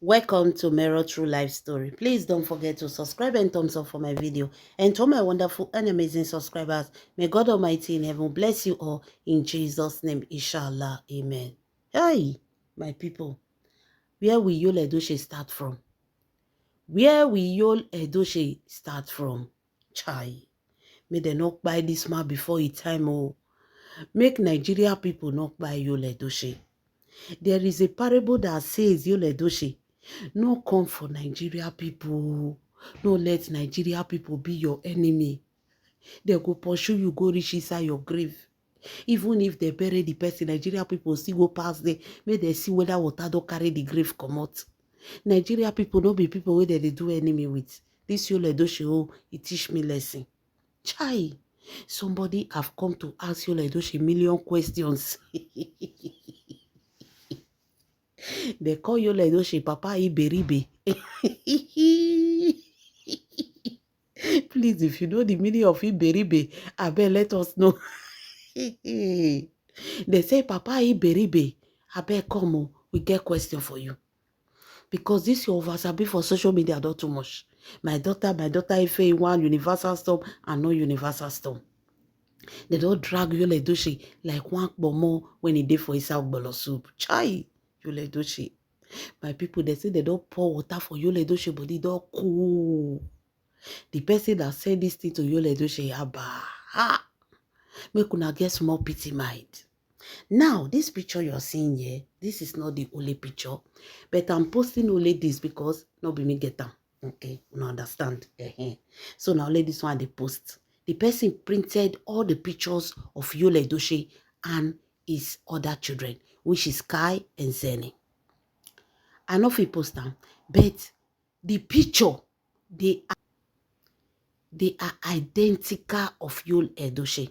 Welcome to Mirror True Life Story. Please don't forget to subscribe and thumbs up for my video. And to my wonderful and amazing subscribers, may God Almighty in heaven bless you all in Jesus' name, inshallah. Amen. Hey, my people, where will Yul Edochie start from? Where will Yul Edochie start from? Chai, may they not buy this man before it time. Oh, make Nigeria people not buy Yul Edochie. There is a parable that says, Yul Edochie, no come for Nigeria people. No let Nigeria people be your enemy. They go pursue you, go reach inside your grave. Even if they bury the person, Nigeria people still go past there. May they see whether water don't carry the grave come out. Nigeria people no be people where they do enemy with. This Yul Edochie, oh, it teach me lesson. Chai, somebody have come to ask Yul Edochie million questions. They call Yul Edochie Papa Iberibe. Please, if you know the meaning of Iberibe, I bet let us know. They say Papa Iberibe. I bet come on, we get question for you. Because this your oversabi for social media not too much. My daughter, Ife one universal storm and no universal storm. They don't drag Yul Edochie like one more when he did for his Ogbolo soup. Chai, Yul Edochie. My people, they say they don't pour water for Yul Edochie, but they don't cool. The person that said this thing to Yul Edochie, ha! Make una get small pity mind. Now, this picture you're seeing here, this is not the only picture, but I'm posting only this because no be me get them. Okay, you understand? So now let this one they post. The person printed all the pictures of Yul Edochie and his other children, which is Kai and Zeni. I know if he post them, but the picture, they are identical of Yul Edochie.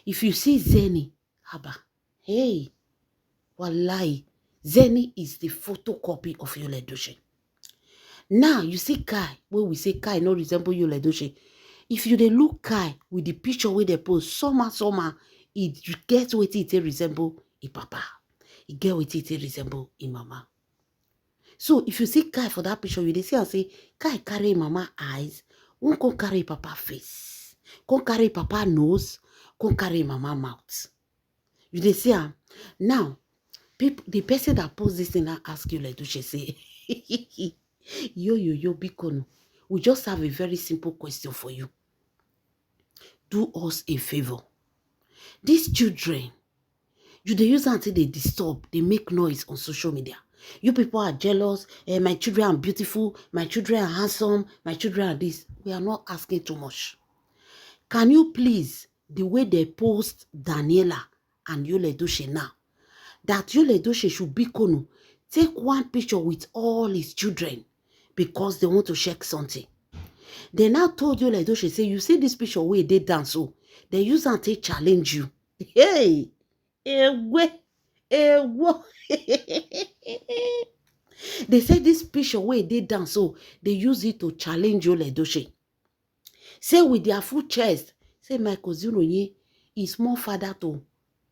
If you see Zeni, haba, hey, wallahi, Zeni is the photocopy of Yul Edochie. Now, you see Kai, when we say Kai no resemble Yul Edochie, if you dey look Kai with the picture where they post, somehow, it gets what it resemble a papa. It get what it resemble a mama. So, if you see Kai for that picture, you dey see and say, Kai carry mama eyes, one can carry papa face, can carry papa nose, can carry mama mouth. You dey see am? Now, people, the person that post this thing now ask Yul Edochie say, yo, Bikono, we just have a very simple question for you. Do us a favor. These children, you dey use until they disturb, they make noise on social media. You people are jealous. My children are beautiful. My children are handsome. My children are this. We are not asking too much. Can you please, the way they post Daniela and Yul Edochie now, that Yul Edochie should be Kono, take one picture with all his children because they want to check something. They now told Yul Edochie, say, you see this picture where they dance, so they use and take challenge you. Hey, ewe. They say this picture where they dance, so they use it to challenge Yul Edochie. Say with their full chest, say Michael Zunoye is more father to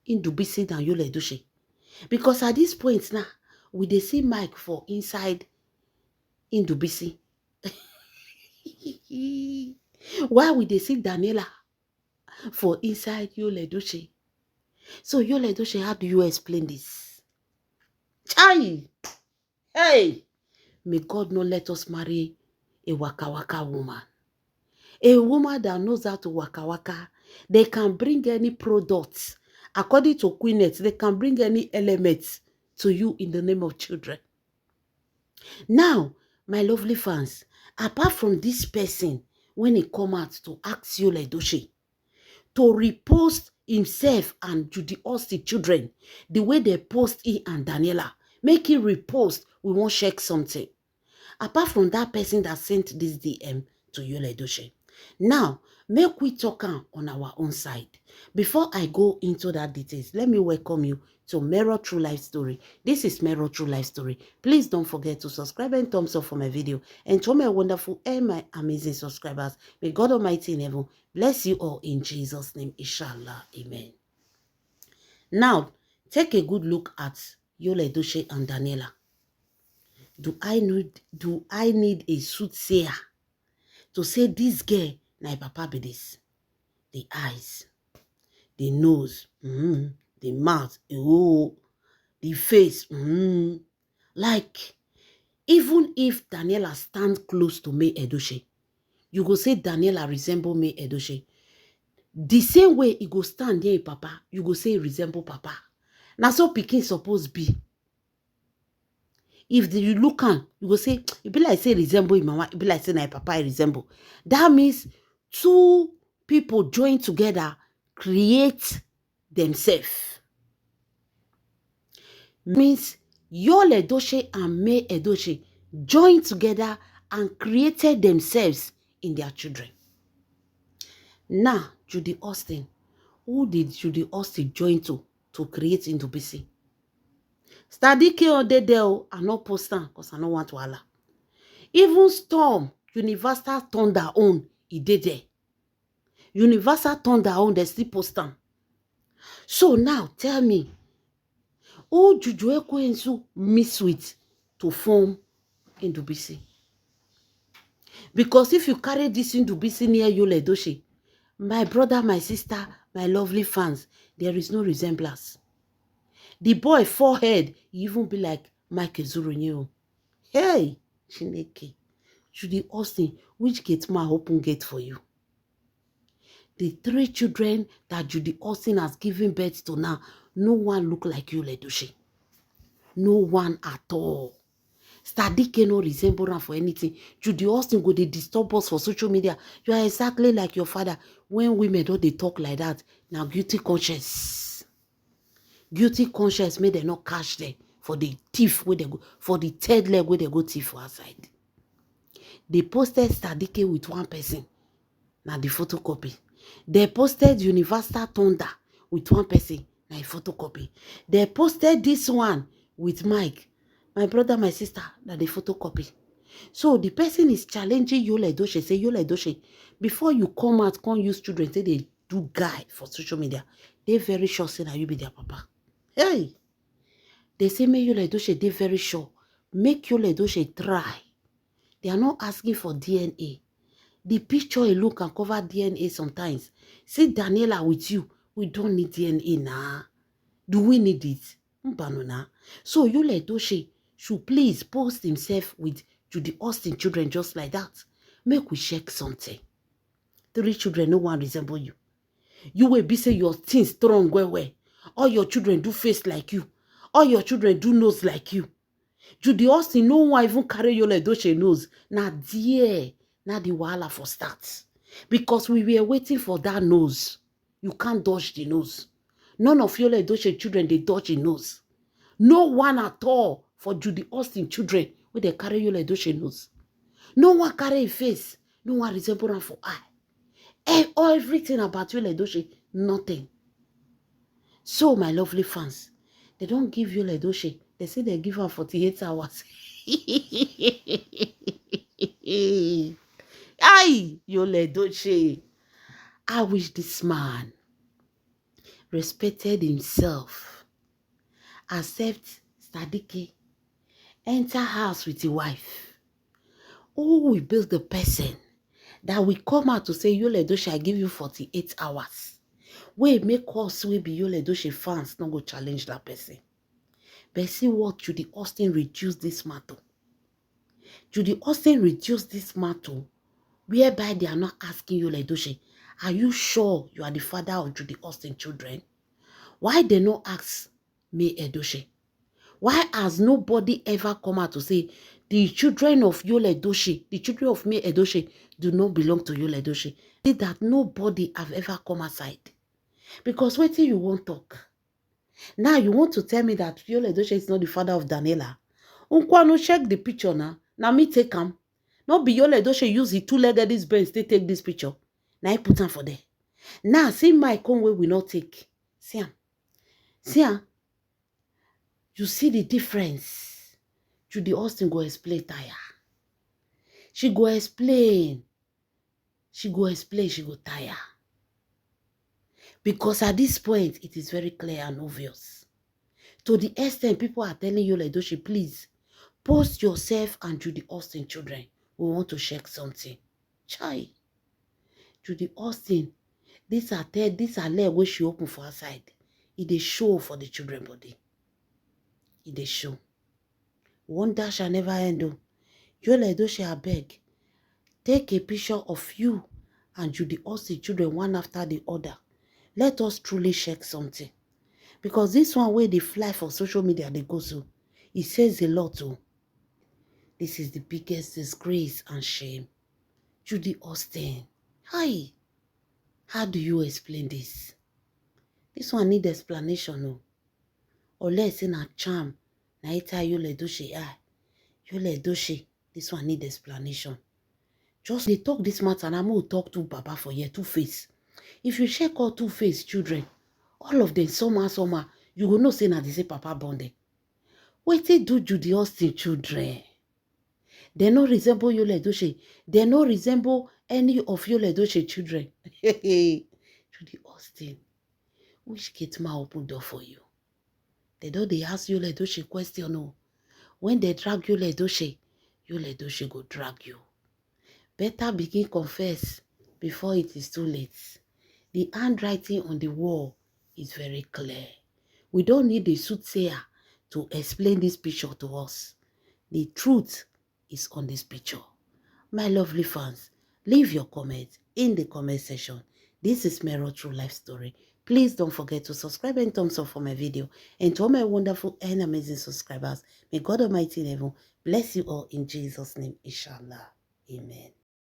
Ndubisi than Yul Edochie. Because at this point now, we dey see Mike for inside Ndubisi. Why we dey see Daniela for inside Yul Edochie? So Yul Edochie, how do you explain this? Chai! Hey! May God not let us marry a waka waka woman. A woman that knows how to waka waka. They can bring any products. According to Queenette, they can bring any elements to you in the name of children. Now, my lovely fans, apart from this person, when he come out to ask Yul Edochie to repost himself and Judy Austin children, the way they post he and Daniela, make him repost, we won't check something. Apart from that person that sent this DM to Yul Edochie. Now, make we talk on our own side. Before I go into that details, let me welcome you to Mirror True Life Story. This is Mirror True Life Story. Please don't forget to subscribe and thumbs up for my video. And to my wonderful and my amazing subscribers, may God Almighty in heaven bless you all in Jesus' name. Inshallah. Amen. Now, take a good look at Yul Edochie and Daniela. Do I need a soothsayer to say this girl na papa be this? The eyes, the nose, the mouth, the face, like even if Daniela stand close to May Edochie, you go say Daniela resemble May Edochie. The same way he go stand there, papa, you go say resemble papa. Now so pikin suppose be. If you look am, you go say, it be like say resemble him mama, it be like say na papa I resemble. That means two people join together, create themselves. Means Yul Edochie and May Edochie joined together and created themselves in their children. Now, Judy Austin, who did Judy Austin join to create Ndubisi? Sadike Odedeo, I not post am because I don't want wahala. Even Storm, Universal turned their own, he did there. Universal turned their own, they still post am. So now, tell me, who Juju Ekwensu miss with to form Ndubisi? Because if you carry this Ndubisi near Yul Edochie, my brother, my sister, my lovely fans, there is no resemblance. The boy forehead, he even be like Mike Ezurunye. Hey, Chineke, Judy Austin, which gate ma open gate for you? The 3 children that Judy Austin has given birth to now, no one look like Yul Edochie. No one at all. Sadike no resemble am for anything. Judy Austin go dey disturb us for social media. You are exactly like your father. When women don't they talk like that, now guilty conscience. Guilty conscience made them not catch them for the thief where they go, for the third leg where they go thief for outside. They posted Sadike with one person. Now the photocopy. They posted Universal Thunder with one person. Now a photocopy. They posted this one with Mike. My brother, my sister, that the photocopy. So the person is challenging Yul Edochie. Say, Yul Edochie, before you come out, come use children, say they do guy for social media. They very sure say that you be their papa. Hey! They say, make Yul Edochie, they very sure. Make Yul Edochie try. They are not asking for DNA. The picture alone can cover DNA sometimes. See Daniela with you. We don't need DNA now. Do we need it? So Yul Edochie should please post himself with Judy Austin children just like that. Make we check something. 3 children, no one resemble you. You will be say your things strong well. All your children do face like you. All your children do nose like you. Judy Austin, no one even carry Yul Edochie nose. Now dear, now the wahala for start. Because we were waiting for that nose. You can't dodge the nose. None of Yul Edochie children, they dodge the nose. No one at all for Judy Austin children where they carry Yul Edochie nose. No one carry a face. No one resemble them for eye. Everything about Yul Edochie, nothing. So, my lovely fans, they don't give Yul Edochie. They say they give her 48 hours. Aye, Yul Edochie. I wish this man respected himself, accept Sadike, enter house with his wife. Who will build the person that will come out to say, Yul Edochie, I give you 48 hours. Wey make us we be Yul Edochie fans not go challenge that person. But see what Judy Austin reduced this matter. Judy Austin reduced this matter whereby they are not asking Yul Edochie, are you sure you are the father of Judy Austin children? Why they not ask May Edochie? Why has nobody ever come out to say the children of Yul Edochie, the children of May Edochie do not belong to Yul Edochie? See that nobody have ever come aside. Because wait till you won't talk. Now you want to tell me that Yul Edochie is not the father of Daniela. Unkwano check the picture now. Now me take him. Not be Yul Edochie use the 2-legged this bench to take this picture. Now I put him for there. Now see my Conway will not take. See him. See him. You see the difference. Judy Austin go explain tire. She go explain. She go explain. She go tire. Because at this point, it is very clear and obvious. To the extent people are telling Yul Edochie, please, Post yourself and Judy Austin children. We want to check something. Chai. Judy Austin, these are leg where she open for her side. It is show for the children body. It is show. Wonder shall never end. Joel Edochie abeg. Take a picture of you and Judy Austin children one after the other. Let us truly check something. Because this one where they fly for social media, they go so. It says a lot too. This is the biggest disgrace and shame. Judy Austin. Hi. How do you explain this? This one need explanation, no. Or let's say na charm. Na ita Joel Edochie. Joel Edochie. This one need explanation. Just they talk this matter and I'm going to talk to Baba for your Two-Face. If you check all Two-Face children, all of them somehow, you will not say that they say Papa born them. Wait till do Judy Austin children. They no resemble Joel Edochie. They no resemble any of Joel Edochie children. Judy Austin, which gate ma open door for you? They don't they ask Joel Edochie question, no. When they drag Joel Edochie go drag you. Better begin confess before it is too late. The handwriting on the wall is very clear. We don't need a soothsayer to explain this picture to us. The truth is on this picture. My lovely fans, leave your comments in the comment section. This is Mero True Life Story. Please don't forget to subscribe and thumbs up for my video. And to all my wonderful and amazing subscribers, may God Almighty in heaven bless you all in Jesus' name, inshallah. Amen.